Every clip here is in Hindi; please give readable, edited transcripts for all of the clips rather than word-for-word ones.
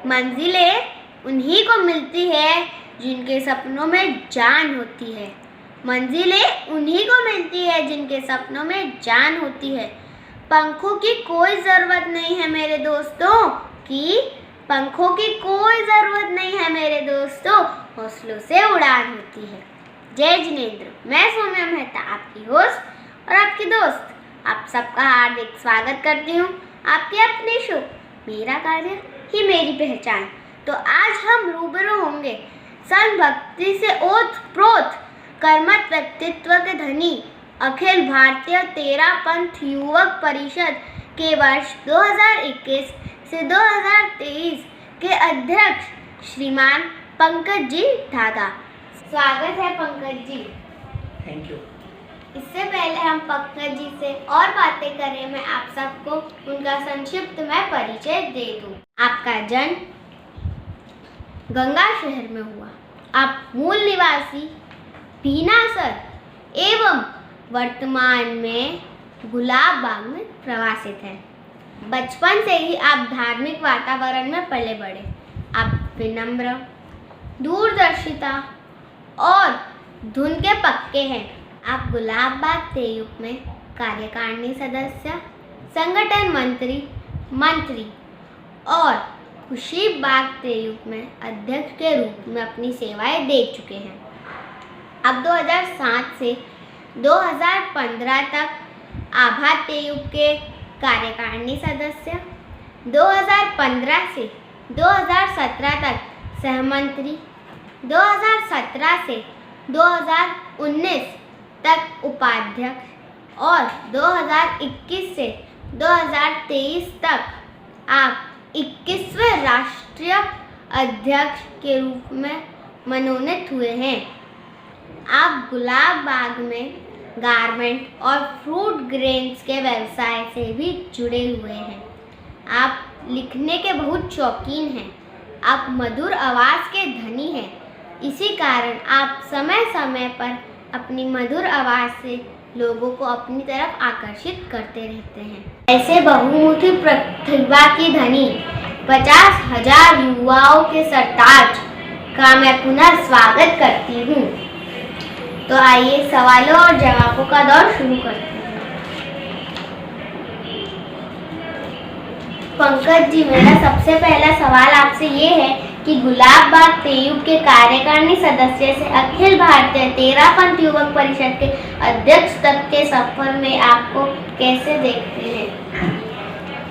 मंजिलें उन्हीं को मिलती है जिनके सपनों में जान होती है। मंजिलें उन्हीं को मिलती है जिनके सपनों में जान होती है। पंखों की कोई ज़रूरत नहीं है मेरे दोस्तों पंखों की कोई ज़रूरत नहीं है मेरे दोस्तों, हौसलों से उड़ान होती है। जय जिनेंद्र। मैं सौम्या मेहता, आपकी होस्ट और आपकी दोस्त, आप सबका हार्दिक स्वागत करती हूँ आपके अपने शो मेरा कार्य ही मेरी पहचान। तो आज हम रूबरू होंगे संत भक्ति से ओतप्रोत कर्मठ व्यक्तित्व के धनी अखिल भारतीय तेरा पंथ युवक परिषद के वर्ष 2021 से 2023 के अध्यक्ष श्रीमान पंकज जी ढागा। स्वागत है पंकज जी। Thank you. इससे पहले हम पंकज जी से और बातें करें, मैं आप सबको उनका संक्षिप्त में परिचय दे दूं। आपका जन्म गंगा शहर में हुआ। आप मूल निवासी भीनासर एवं वर्तमान में गुलाब बाग में प्रवासित हैं। बचपन से ही आप धार्मिक वातावरण में पले बढ़े। आप विनम्र, दूरदर्शिता और धुन के पक्के हैं। आप गुलाब बाग तेयुप में कार्यकारिणी सदस्य, संगठन मंत्री और खुशी बाग तेयुप में अध्यक्ष के रूप में अपनी सेवाएं दे चुके हैं। अब 2007 से 2015 तक आभा तेयुप के कार्यकारिणी सदस्य, 2015 से 2017 तक सहमंत्री, 2017 से 2019 तक उपाध्यक्ष और 2021 से 2023 तक आप 21वें राष्ट्रीय अध्यक्ष के रूप में मनोनीत हुए हैं। आप गुलाब बाग में गारमेंट और फ्रूट ग्रेन्स के व्यवसाय से भी जुड़े हुए हैं। आप लिखने के बहुत शौकीन हैं। आप मधुर आवाज़ के धनी हैं। इसी कारण आप समय समय पर अपनी मधुर आवाज़ से लोगों को अपनी तरफ आकर्षित करते रहते हैं। ऐसे बहुमुखी प्रतिभा की धनी 50,000 युवाओं के सरताज का मैं पुनः स्वागत करती हूँ। तो आइए सवालों और जवाबों का दौर शुरू करते हैं। पंकज जी, मेरा सबसे पहला सवाल आपसे ये है कि गुलाब बाग तेयुप के कार्यकारिणी सदस्य से अखिल भारतीय तेरा पंथ युवक परिषद के अध्यक्ष तक के सफर में आपको कैसे देखते हैं?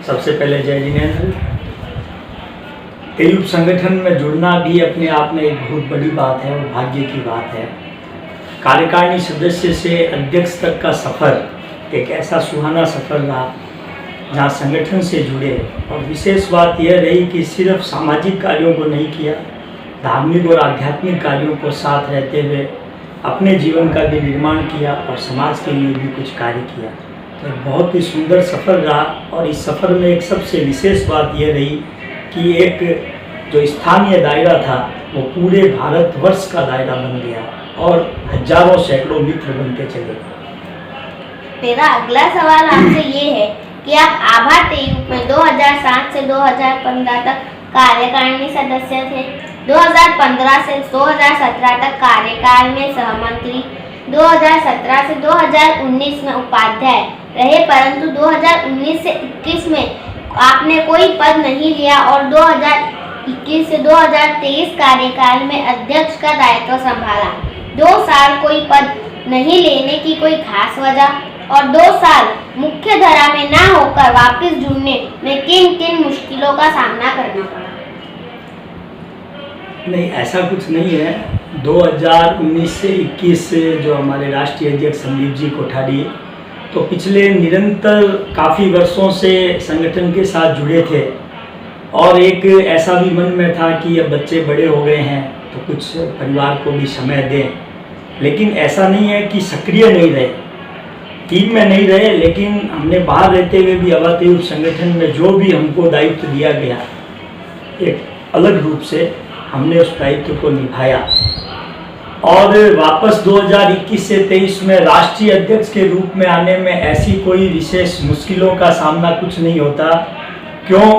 सबसे पहले जय जिनेंद्र। तेयुप संगठन में जुड़ना भी अपने आप में एक बहुत बड़ी बात है और भाग्य की बात है। कार्यकारिणी सदस्य से अध्यक्ष तक का सफ़र एक ऐसा सुहाना सफ़र रहा जहाँ संगठन से जुड़े और विशेष बात यह रही कि सिर्फ सामाजिक कार्यों को नहीं किया, धार्मिक और आध्यात्मिक कार्यों को साथ रहते हुए अपने जीवन का भी निर्माण किया और समाज के लिए भी कुछ कार्य किया। तो बहुत ही सुंदर सफ़र रहा और इस सफ़र में एक सबसे विशेष बात यह रही कि एक जो स्थानीय दायरा था वो पूरे भारतवर्ष का दायरा बन गया और हजारों सैकड़ों मित्र बनते चले। मेरा अगला सवाल आपसे ये है कि आप आभा तेयुप में 2007 से 2015 तक कार्यकारिणी सदस्य थे, 2015 से 2017 तक कार्यकाल में सहमंत्री, 2017 से 2019 में उपाध्याय रहे, परंतु 2019 से 21 में आपने कोई पद नहीं लिया और 2021 से 2023 कार्यकाल में अध्यक्ष का दायित्व संभाला। 2 साल कोई पद नहीं लेने की कोई खास वजह और 2 साल मुख्य धारा में ना होकर वापस जुड़ने में किन किन मुश्किलों का सामना करना पड़ा? नहीं, ऐसा कुछ नहीं है। 2019 से 21 से जो हमारे राष्ट्रीय अध्यक्ष संदीप जी कोठारी तो पिछले निरंतर काफ़ी वर्षों से संगठन के साथ जुड़े थे और एक ऐसा भी मन में था कि अब बच्चे बड़े हो गए हैं तो कुछ परिवार को भी समय दें, लेकिन ऐसा नहीं है कि सक्रिय नहीं रहे, टीम में नहीं रहे, लेकिन हमने बाहर रहते हुए भी आभा तेयुप संगठन में जो भी हमको दायित्व दिया गया एक अलग रूप से हमने उस दायित्व को निभाया और वापस 2021 से 23 में राष्ट्रीय अध्यक्ष के रूप में आने में ऐसी कोई विशेष मुश्किलों का सामना कुछ नहीं होता। क्यों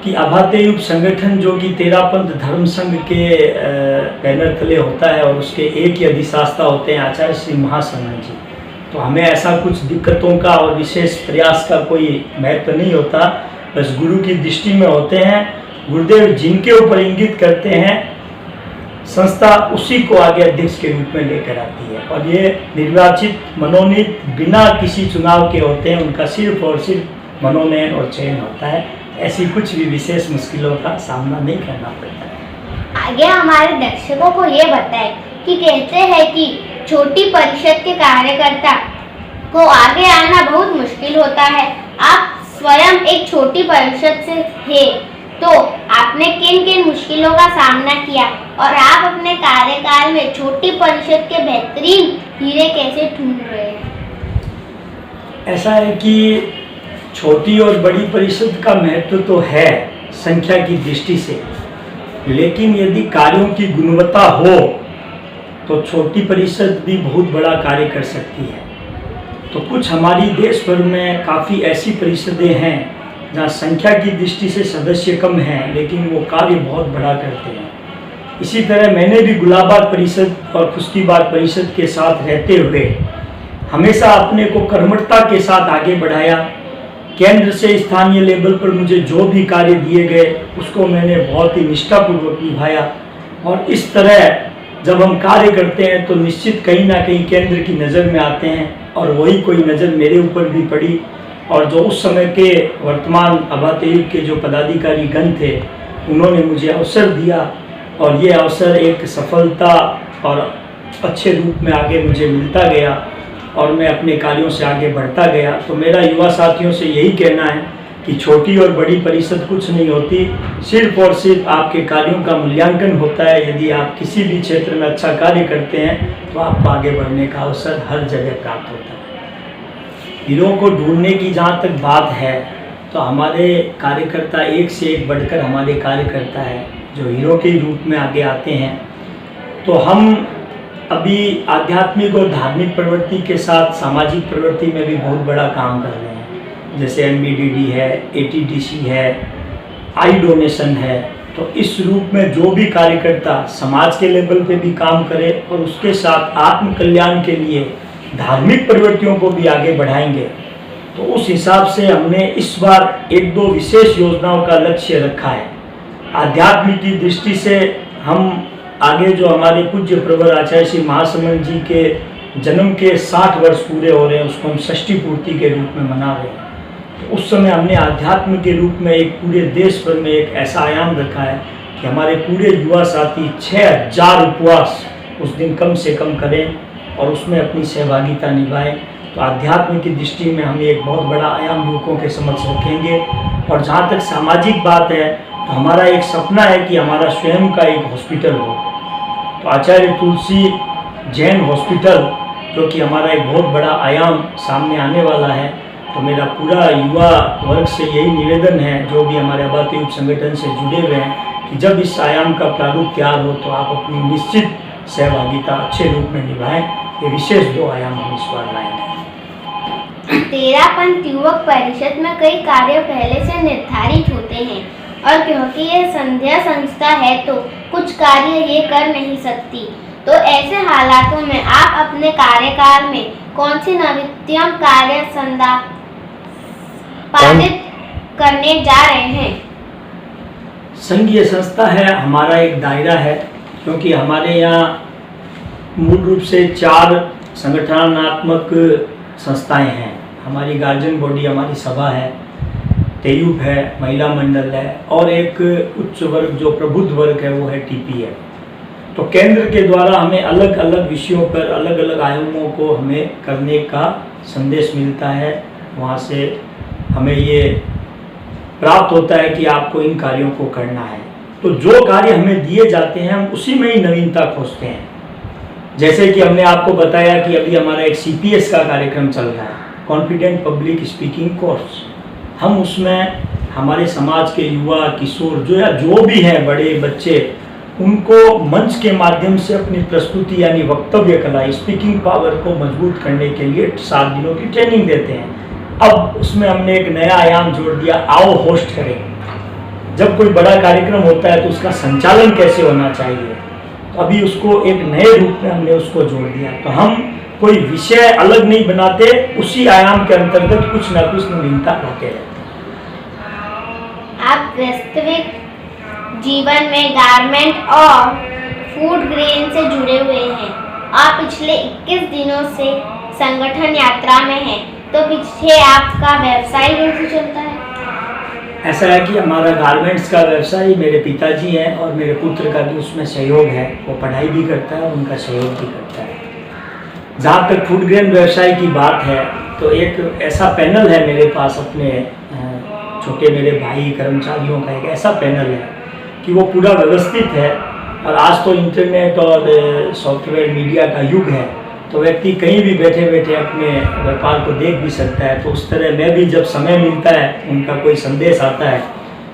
कि आभाते युग संगठन जो कि तेरापंथ धर्म संघ के बैनर तले होता है और उसके एक ही अधिशास्ता होते हैं आचार्य श्री महासमण जी। तो हमें ऐसा कुछ दिक्कतों का और विशेष प्रयास का कोई महत्व नहीं होता, बस गुरु की दृष्टि में होते हैं। गुरुदेव जिनके ऊपर इंगित करते हैं संस्था उसी को आगे अध्यक्ष के रूप में लेकर आती है, और ये निर्वाचित मनोनीत बिना किसी चुनाव के होते हैं। उनका सिर्फ और सिर्फ मनोनयन और चयन होता है। ऐसी कुछ भी विशेष मुश्किलों का सामना नहीं करना पड़ता है। आगे हमारे दर्शकों को ये बताएं कि कहते हैं कि छोटी परिषद के कार्यकर्ता को आगे आना बहुत मुश्किल होता है। आप स्वयं एक छोटी परिषद से थे, तो आपने किन किन मुश्किलों का सामना किया और आप अपने कार्यकाल में छोटी परिषद के बेहतरीन हीरे कैसे ढूंढ रहे हैं? ऐसा है कि छोटी और बड़ी परिषद का महत्व तो है संख्या की दृष्टि से, लेकिन यदि कार्यों की गुणवत्ता हो तो छोटी परिषद भी बहुत बड़ा कार्य कर सकती है। तो कुछ हमारी देश भर में काफ़ी ऐसी परिषदें हैं जहाँ संख्या की दृष्टि से सदस्य कम हैं, लेकिन वो कार्य बहुत बड़ा करते हैं। इसी तरह मैंने भी गुलाबाग परिषद और खुश्कीबाग परिषद के साथ रहते हुए हमेशा अपने को कर्मठता के साथ आगे बढ़ाया। केंद्र से स्थानीय लेवल पर मुझे जो भी कार्य दिए गए उसको मैंने बहुत ही निष्ठापूर्वक निभाया, और इस तरह जब हम कार्य करते हैं तो निश्चित कहीं ना कहीं केंद्र की नज़र में आते हैं, और वही कोई नज़र मेरे ऊपर भी पड़ी। और जो उस समय के वर्तमान आभाते युग के जो पदाधिकारी गण थे उन्होंने मुझे अवसर दिया, और ये अवसर एक सफलता और अच्छे रूप में आगे मुझे मिलता गया और मैं अपने कार्यों से आगे बढ़ता गया। तो मेरा युवा साथियों से यही कहना है कि छोटी और बड़ी परिषद कुछ नहीं होती, सिर्फ और सिर्फ आपके कार्यों का मूल्यांकन होता है। यदि आप किसी भी क्षेत्र में अच्छा कार्य करते हैं तो आपको आगे बढ़ने का अवसर हर जगह प्राप्त होता है। हीरों को ढूंढने की जहाँ तक बात है तो हमारे कार्यकर्ता एक से एक बढ़कर हमारे कार्यकर्ता है जो हीरो के रूप में आगे आते हैं। तो हम अभी आध्यात्मिक और धार्मिक प्रवृत्ति के साथ सामाजिक प्रवृत्ति में भी बहुत बड़ा काम कर रहे हैं, जैसे MBDD है, ATDC है, आई डोनेशन है। तो इस रूप में जो भी कार्यकर्ता समाज के लेवल पे भी काम करे और उसके साथ आत्म कल्याण के लिए धार्मिक प्रवृत्तियों को भी आगे बढ़ाएंगे, तो उस हिसाब से हमने इस बार एक दो विशेष योजनाओं का लक्ष्य रखा है। आध्यात्म की दृष्टि से हम आगे जो हमारे पूज्य प्रवर आचार्य श्री महासमण जी के जन्म के 60 वर्ष पूरे हो रहे हैं, उसको हम षष्ठी पूर्ति के रूप में मना रहे हैं। तो उस समय हमने आध्यात्म के रूप में एक पूरे देश भर में एक ऐसा आयाम रखा है कि हमारे पूरे युवा साथी 6000 उपवास उस दिन कम से कम करें और उसमें अपनी सहभागिता निभाएं। तो आध्यात्म की दृष्टि में हम एक बहुत बड़ा आयाम युवकों के समक्ष रखेंगे। और जहाँ तक सामाजिक बात है तो हमारा एक सपना है कि हमारा स्वयं का एक हॉस्पिटल हो। तो आचार्य तुलसी जैन हॉस्पिटल जो कि हमारा एक बहुत बड़ा आयाम सामने आने वाला है। तो मेरा पूरा युवा वर्ग से यही निवेदन है जो भी हमारे आभाते युग संगठन से जुड़े हुए हैं कि जब इस आयाम का प्रारूप तैयार हो तो आप अपनी निश्चित सहभागिता अच्छे रूप में निभाएं। ये विशेष 2 आयाम हम इस बार लाएंगे। तेरापंथ युवक परिषद में कई कार्य पहले से निर्धारित होते हैं, और क्योंकि ये संध्या संस्था है तो कुछ कार्य ये कर नहीं सकती। तो ऐसे हालातों में आप अपने कार्यकाल में कौन सी नवीनतम कार्य संपादित करने जा रहे हैं? संघीय संस्था है, हमारा एक दायरा है, क्योंकि हमारे यहाँ मूल रूप से 4 संगठनात्मक संस्थाएं हैं। हमारी गार्जियन बॉडी हमारी सभा है, तेयूब है, महिला मंडल है, और एक उच्च वर्ग जो प्रबुद्ध वर्ग है वो है TPF। तो केंद्र के द्वारा हमें अलग अलग विषयों पर अलग अलग आयामों को हमें करने का संदेश मिलता है। वहाँ से हमें ये प्राप्त होता है कि आपको इन कार्यों को करना है। तो जो कार्य हमें दिए जाते हैं हम उसी में ही नवीनता खोजते हैं। जैसे कि हमने आपको बताया कि अभी हमारा एक CPS का कार्यक्रम चल रहा है, कॉन्फिडेंट पब्लिक स्पीकिंग कोर्स। हम उसमें हमारे समाज के युवा किशोर जो भी हैं, बड़े बच्चे, उनको मंच के माध्यम से अपनी प्रस्तुति यानी वक्तव्य कला स्पीकिंग पावर को मजबूत करने के लिए 7 दिनों की ट्रेनिंग देते हैं। अब उसमें हमने एक नया आयाम जोड़ दिया, आओ होस्ट करें। जब कोई बड़ा कार्यक्रम होता है तो उसका संचालन कैसे होना चाहिए, तो अभी उसको एक नए रूप में हमने उसको जोड़ दिया। तो हम कोई विषय अलग नहीं बनाते, उसी आयाम के अंतर्गत कुछ ना कुछ नवीनता लाते रहते हैं। आप वास्तविक जीवन में गारमेंट और फूड ग्रेन से जुड़े हुए हैं और पिछले 21 दिनों से संगठन यात्रा में हैं, तो पीछे आपका व्यवसाय कैसे चलता है? ऐसा है कि हमारा गारमेंट्स का व्यवसाय मेरे पिताजी हैं और मेरे पुत्र का भी उसमें सहयोग है। वो पढ़ाई भी करता है और उनका सहयोग भी करता है। जहाँ तक फूड ग्रेन व्यवसाय की बात है तो एक ऐसा पैनल है मेरे पास, अपने छोटे मेरे भाई कर्मचारियों का एक ऐसा पैनल है कि वो पूरा व्यवस्थित है। और आज तो इंटरनेट और सॉफ्टवेयर मीडिया का युग है, तो व्यक्ति कहीं भी बैठे बैठे अपने व्यापार को देख भी सकता है। तो उस तरह मैं भी जब समय मिलता है, उनका कोई संदेश आता है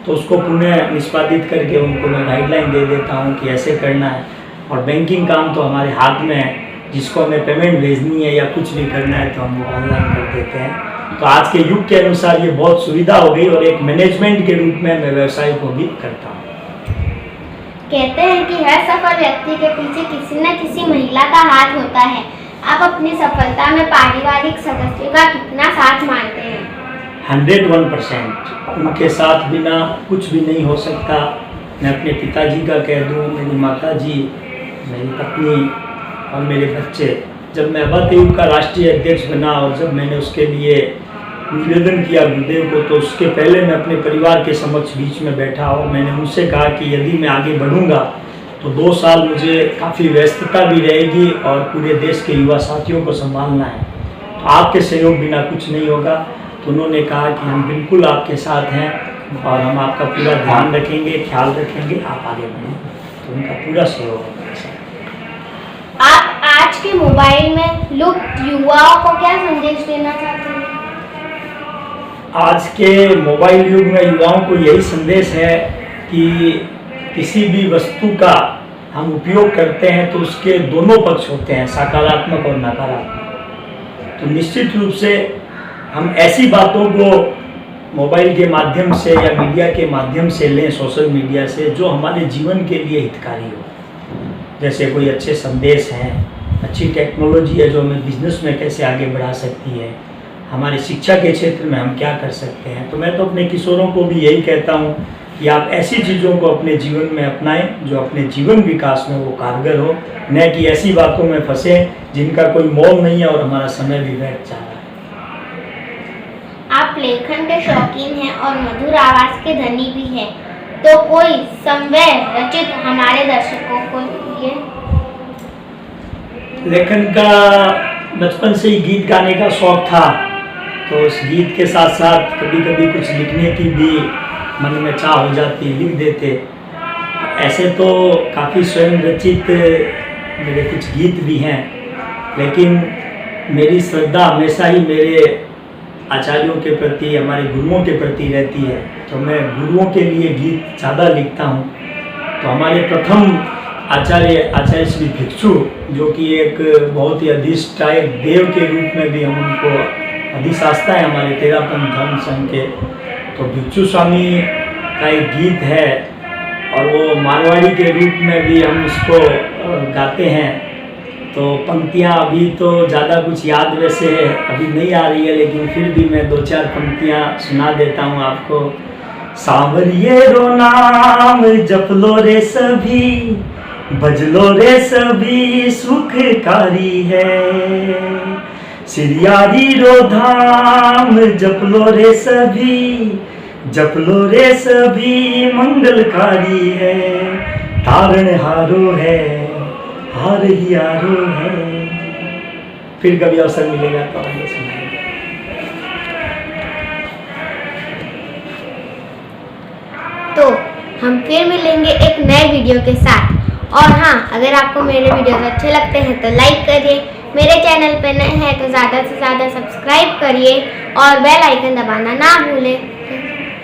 तो उसको पुनः निष्पादित करके उनको मैं गाइडलाइन दे देता हूँ कि ऐसे करना है। और बैंकिंग काम तो हमारे हाथ में है, जिसको हमें पेमेंट भेजनी है या कुछ भी करना है तो हम वो ऑनलाइन कर देते हैं। तो आज के युग के अनुसार ये बहुत सुविधा हो गई और एक मैनेजमेंट के रूप में मैं व्यवसाय को भी करता हूँ। कहते हैं कि हर सफल व्यक्ति के पीछे किसी न किसी महिला का हाथ होता है। आप अपनी सफलता में पारिवारिक सदस्यों का कितना साथ मानते हैं? 101%। उनके साथ बिना कुछ भी नहीं हो सकता। मैं अपने पिताजी का कह दूँ, मेरी माताजी, मेरी पत्नी और मेरे बच्चे। जब मैं अभातयुग का राष्ट्रीय अध्यक्ष बना और जब मैंने उसके लिए निवेदन किया गुरुदेव को, तो उसके पहले मैं अपने परिवार के समक्ष बीच में बैठा और मैंने उनसे कहा कि यदि मैं आगे बढ़ूंगा तो 2 साल मुझे काफ़ी व्यस्तता भी रहेगी और पूरे देश के युवा साथियों को संभालना है, तो आपके सहयोग बिना कुछ नहीं होगा। तो उन्होंने कहा कि हम बिल्कुल आपके साथ हैं और हम आपका पूरा ध्यान रखेंगे, ख्याल रखेंगे, आप आगे बढ़ें। तो उनका पूरा सहयोग है। आप आज के मोबाइल में लुप्त युवाओं को क्या संदेश देना चाहते हैं? आज के मोबाइल युग में युवाओं को यही संदेश है कि किसी भी वस्तु का हम उपयोग करते हैं तो उसके दोनों पक्ष होते हैं, सकारात्मक और नकारात्मक। तो निश्चित रूप से हम ऐसी बातों को मोबाइल के माध्यम से या मीडिया के माध्यम से लें, सोशल मीडिया से, जो हमारे जीवन के लिए हितकारी हो। जैसे कोई अच्छे संदेश हैं, अच्छी टेक्नोलॉजी है जो हमें बिजनेस में कैसे आगे बढ़ा सकती है, हमारी शिक्षा के क्षेत्र में हम क्या कर सकते हैं। तो मैं तो अपने किशोरों को भी यही कहता हूँ कि आप ऐसी चीज़ों को अपने जीवन में अपनाएं जो अपने जीवन विकास में वो कारगर हो, न कि ऐसी बातों में फंसे जिनका कोई मोल नहीं है और हमारा समय भी व्यर्थ जा रहा है। आप लेखन के शौकीन हैं और मधुर आवाज के धनी भी हैं, तो कोई समव्यय रचित हमारे दर्शकों को लिए? लेखन का बचपन से ही गीत गाने का शौक था, तो उस गीत के साथ साथ कभी कभी कुछ लिखने की भी मन में चाह हो जाती, लिख देते। ऐसे तो काफ़ी स्वयं रचित मेरे कुछ गीत भी हैं, लेकिन मेरी श्रद्धा हमेशा ही मेरे आचार्यों के प्रति, हमारे गुरुओं के प्रति रहती है। तो मैं गुरुओं के लिए गीत ज़्यादा लिखता हूँ। तो हमारे प्रथम आचार्य श्री भिक्षु, जो कि एक बहुत ही अधिष्ठायक देव के रूप में भी हम उनको अधिशास्ता है हमारे तेरापंथ धर्म संघ के, तो भिक्षु स्वामी का एक गीत है और वो मारवाड़ी के रूप में भी हम उसको गाते हैं। तो पंक्तियाँ अभी तो ज़्यादा कुछ याद वैसे अभी नहीं आ रही है, लेकिन फिर भी मैं 2-4 पंक्तियाँ सुना देता हूँ आपको। सांवरिये रो नाम जप लो रे सभी, भजलो रे सभी सुखकारी है। सिरियारी रो धाम जप लो रे सभी, जप लो रे सभी मंगलकारी है। तारण हारो है, हार ही हारो है। फिर कभी अवसर मिलेगा तो आगे सुनाएंगे। तो हम फिर मिलेंगे एक नए वीडियो के साथ। और हाँ, अगर आपको मेरे वीडियोस अच्छे लगते हैं तो लाइक करिए, मेरे चैनल पर नए हैं तो ज़्यादा से ज़्यादा सब्सक्राइब करिए और बेल आइकन दबाना ना भूलें।